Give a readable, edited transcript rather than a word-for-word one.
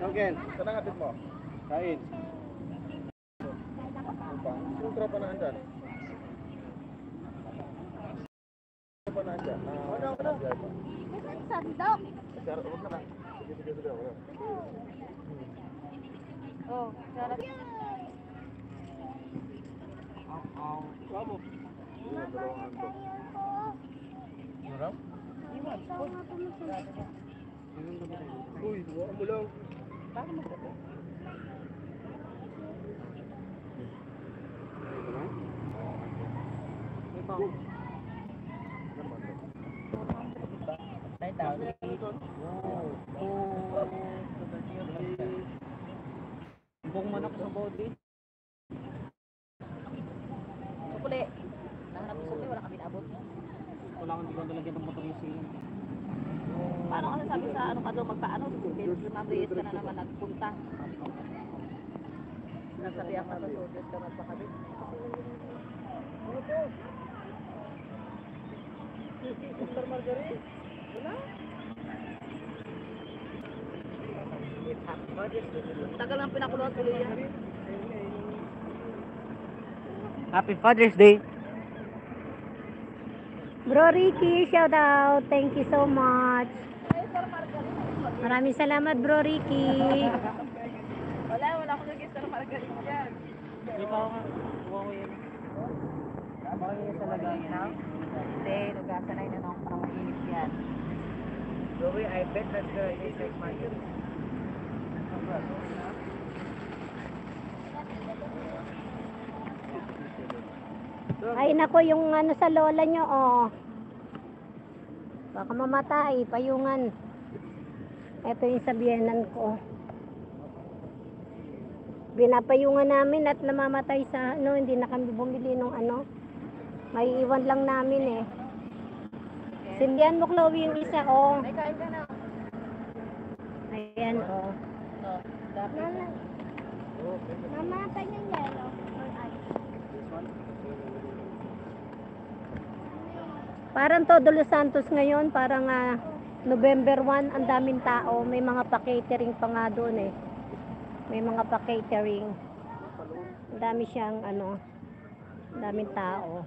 Ken, saan ang atid mo? Kain. Yung tropa na andyan. Tropa na andyan. Ano? Sandok. Huwag na lang. Sige. Oh, sarap. Wabo. Sarap? Uy, huwag mo lang. Bakit mo ba? Bong manok sa body. Sukuli. Nahanap ko sukuli, wala kami naabot. Wala kang hindi nalagyan ng motor yung siling. Paano ka sabi sa ano ka doon magpaano? Ma'am Reyes ka na naman nagpunta. Nasabihan ka sa soldiers ka magpakabit. Ano to? Mr. Margaret? Wala? Tagal ang pinakuluan tuloy yan. Happy Father's Day. Bro Ricky, shout out. Thank you so much. Maraming salamat, Bro Ricky. Wala akong naging Sir Margaret dyan. Hindi pa ako nga. Kuha ko yan. Baka yun sa lagayan. Hindi, nagasanay na nung parang inip yan. Joey, I bet that's the exact market. Ay nako, yung ano sa lola nyo, oh. Baka mamatay, payungan. Ito yung sabihanan ko. Binapayungan namin at namamatay sa ano, hindi na kami bumili ng ano. May iwan lang namin eh. Sindihan mo, Chloe, yung isa, oh. Ay, kain ka na. Ayan, oh. Mama, Mamatay yung yellow. Parang todo Los Santos ngayon, parang November 1, ang daming tao. May mga pa-catering pa nga doon eh. May mga pa-catering. Ang dami siyang ano, ang daming tao.